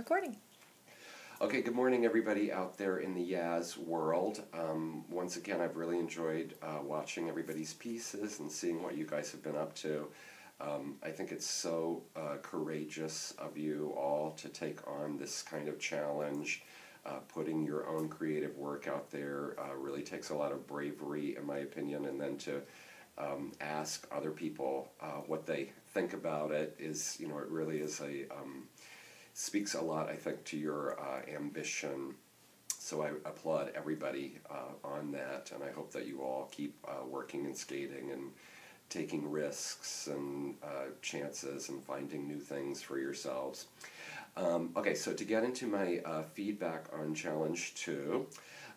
recording. Okay, good morning everybody out there in the YAS world. Once again, I've really enjoyed watching everybody's pieces and seeing what you guys have been up to. I think it's so courageous of you all to take on this kind of challenge. Putting your own creative work out there really takes a lot of bravery, in my opinion, and then to ask other people what they think about it is, it really is speaks a lot, I think, to your ambition. So I applaud everybody on that, and I hope that you all keep working and skating and taking risks and chances and finding new things for yourselves. Okay, so to get into my feedback on Challenge 2,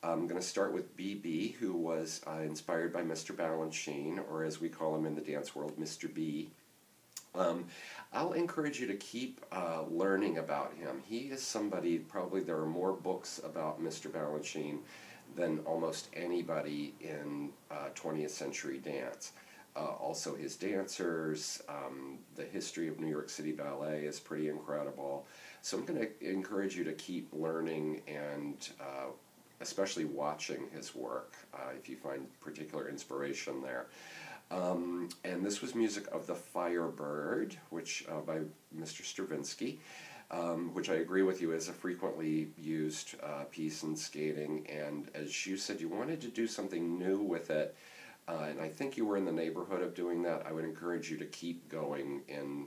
I'm going to start with Bebe, who was inspired by Mr. Balanchine, or as we call him in the dance world, Mr. B. I'll encourage you to keep learning about him. He is somebody, probably there are more books about Mr. Balanchine than almost anybody in 20th century dance. Also his dancers, the history of New York City Ballet is pretty incredible. So I'm going to encourage you to keep learning and especially watching his work if you find particular inspiration there. And this was music of The Firebird, which by Mr. Stravinsky, which I agree with you is a frequently used piece in skating. And as you said, you wanted to do something new with it, and I think you were in the neighborhood of doing that. I would encourage you to keep going in,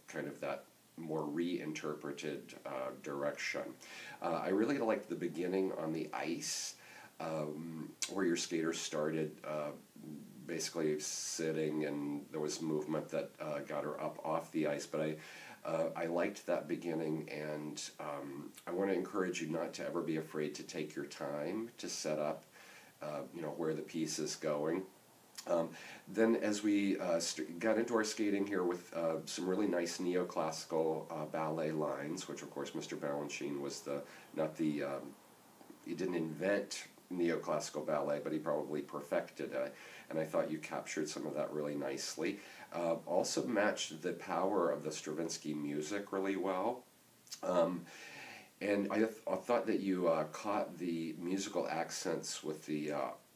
kind of that more reinterpreted direction. I really liked the beginning on the ice, where your skater started basically sitting, and there was movement that got her up off the ice. But I liked that beginning, and I want to encourage you not to ever be afraid to take your time to set up, where the piece is going. Then as we got into our skating here with some really nice neoclassical ballet lines, which of course Mr. Balanchine was he didn't invent neoclassical ballet, but he probably perfected it, and I thought you captured some of that really nicely. Also matched the power of the Stravinsky music really well. And I thought that you caught the musical accents with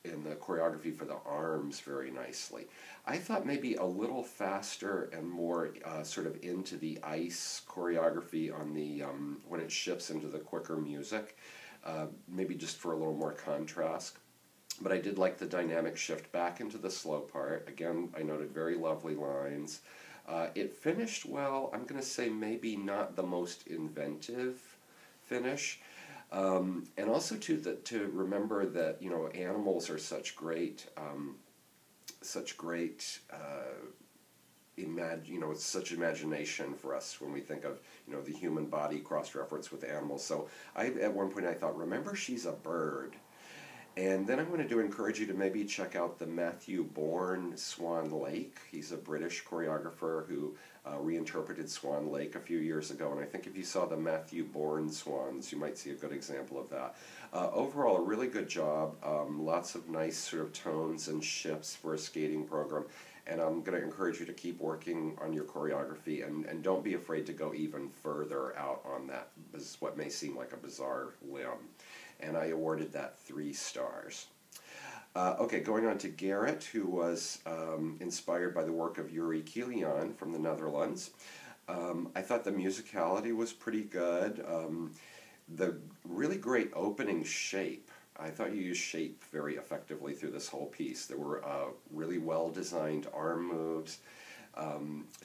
in the choreography for the arms very nicely. I thought maybe a little faster and more sort of into the ice choreography on the when it shifts into the quicker music, maybe just for a little more contrast. But I did like the dynamic shift back into the slow part. Again, I noted very lovely lines. It finished well. I'm going to say maybe not the most inventive finish. And also to remember that animals are such great it's such imagination for us when we think of the human body cross-reference with animals. So at one point I thought, remember, she's a bird. And then I wanted to encourage you to maybe check out the Matthew Bourne Swan Lake. He's a British choreographer who reinterpreted Swan Lake a few years ago, and I think if you saw the Matthew Bourne Swans, you might see a good example of that. Overall, a really good job. Lots of nice sort of tones and shifts for a skating program, and I'm going to encourage you to keep working on your choreography, and don't be afraid to go even further out on that. This is what may seem like a bizarre limb. And I awarded that 3 stars. Okay, going on to Garrett, who was inspired by the work of Yuri Kilian from the Netherlands. I thought the musicality was pretty good. The really great opening shape. I thought you used shape very effectively through this whole piece. There were really well-designed arm moves,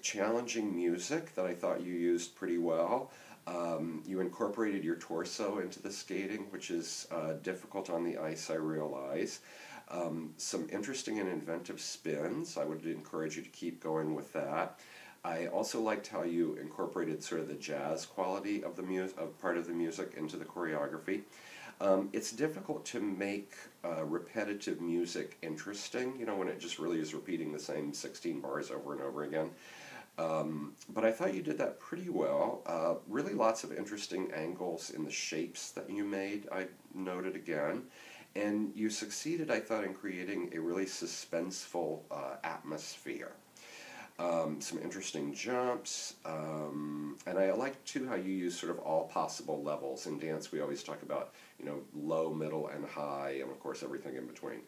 challenging music that I thought you used pretty well. You incorporated your torso into the skating, which is difficult on the ice, I realize. Some interesting and inventive spins. I would encourage you to keep going with that. I also liked how you incorporated sort of the jazz quality of part of the music into the choreography. It's difficult to make repetitive music interesting, when it just really is repeating the same 16 bars over and over again. But I thought you did that pretty well. Really lots of interesting angles in the shapes that you made, I noted again. And you succeeded, I thought, in creating a really suspenseful atmosphere. Some interesting jumps, and I like too how you use sort of all possible levels. In dance we always talk about, low, middle, and high, and of course everything in between.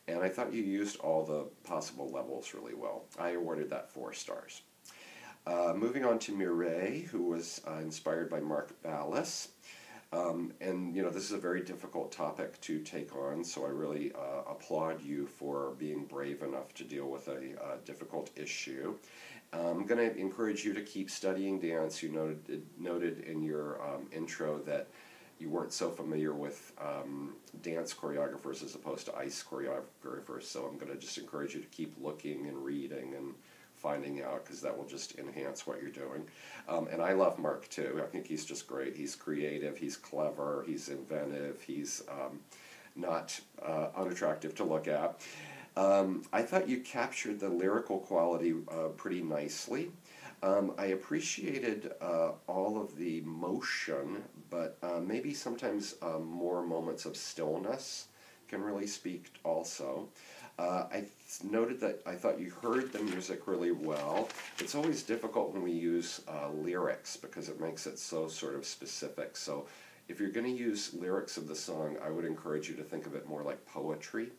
And I thought you used all the possible levels really well. I awarded that 4 stars. Moving on to Mirielle, who was inspired by Mark Ballas. And this is a very difficult topic to take on, so I really applaud you for being brave enough to deal with a difficult issue. I'm going to encourage you to keep studying dance. You noted in your intro that you weren't so familiar with dance choreographers as opposed to ice choreographers, so I'm going to just encourage you to keep looking and reading and finding out, because that will just enhance what you're doing. And I love Mark too. I think he's just great. He's creative, he's clever, he's inventive, he's not unattractive to look at. I thought you captured the lyrical quality pretty nicely. I appreciated all of the motion, but maybe sometimes more moments of stillness can really speak also. I noted that I thought you heard the music really well. It's always difficult when we use lyrics because it makes it so sort of specific. So if you're going to use lyrics of the song, I would encourage you to think of it more like poetry.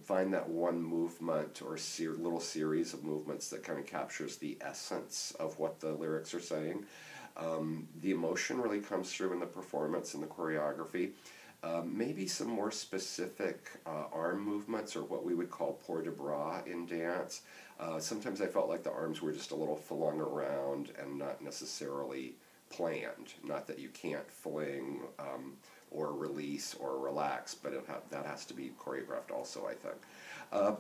Find that one movement or little series of movements that kind of captures the essence of what the lyrics are saying. The emotion really comes through in the performance and the choreography. Maybe some more specific arm movements, or what we would call port de bras in dance. Sometimes I felt like the arms were just a little flung around and not necessarily planned. Not that you can't fling or release or relax, but that has to be choreographed also, I think.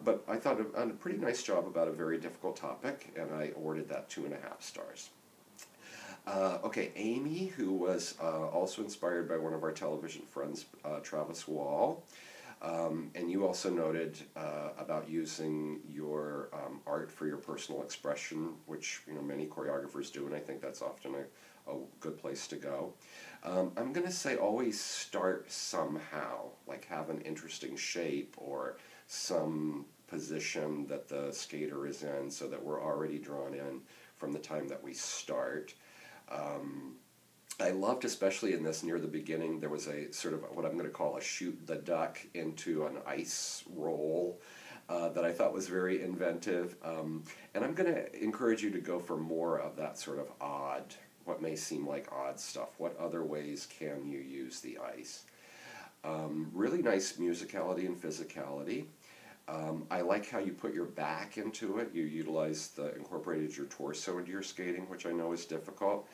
But I thought a pretty nice job about a very difficult topic, and I awarded that 2.5 stars. Okay, Amy, who was also inspired by one of our television friends, Travis Wall, and you also noted about using your art for your personal expression, which many choreographers do, and I think that's often a good place to go. I'm going to say always start somehow, like have an interesting shape or some position that the skater is in so that we're already drawn in from the time that we start. I loved, especially in this, near the beginning, there was a sort of what I'm going to call a shoot the duck into an ice roll that I thought was very inventive. And I'm going to encourage you to go for more of that sort of odd, what may seem like odd stuff. What other ways can you use the ice? Really nice musicality and physicality. I like how you put your back into it. You incorporated your torso into your skating, which I know is difficult.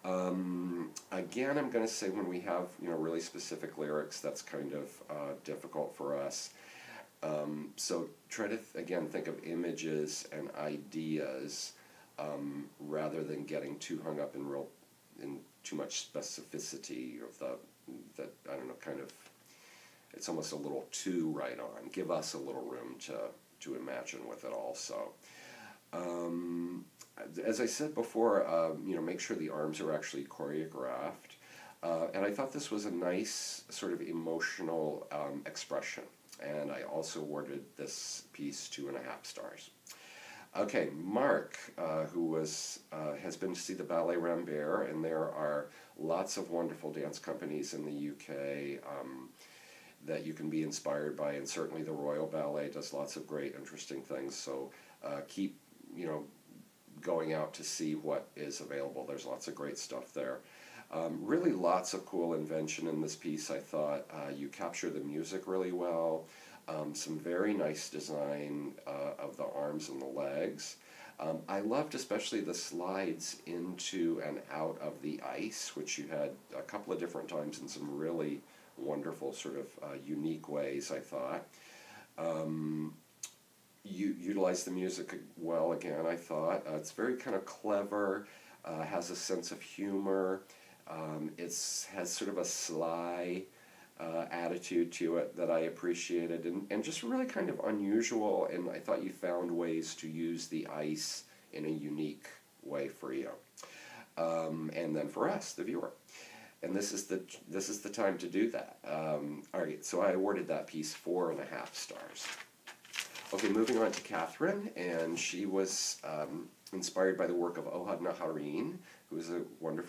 Again, I'm going to say when we have really specific lyrics, that's kind of difficult for us. So try to again think of images and ideas rather than getting too hung up in too much specificity of the I don't know, kind of. It's almost a little too right on. Give us a little room to imagine with it also. As I said before, make sure the arms are actually choreographed. And I thought this was a nice sort of emotional expression. And I also awarded this piece 2.5 stars. Okay, Mark, who has been to see the Ballet Rambert, and there are lots of wonderful dance companies in the UK that you can be inspired by, and certainly the Royal Ballet does lots of great, interesting things. So keep, going out to see what is available. There's lots of great stuff there. Really lots of cool invention in this piece, I thought. You capture the music really well. Some very nice design of the arms and the legs. I loved especially the slides into and out of the ice, which you had a couple of different times in some really wonderful sort of unique ways, I thought. You utilized the music well again, I thought. It's very kind of clever, has a sense of humor. Has sort of a sly attitude to it that I appreciated, and just really kind of unusual, and I thought you found ways to use the ice in a unique way for you. And then for us, the viewer. And this is the time to do that. All right, so I awarded that piece 4.5 stars. Okay, moving on to Catherine, and she was inspired by the work of Ohad Naharin, who is a wonderful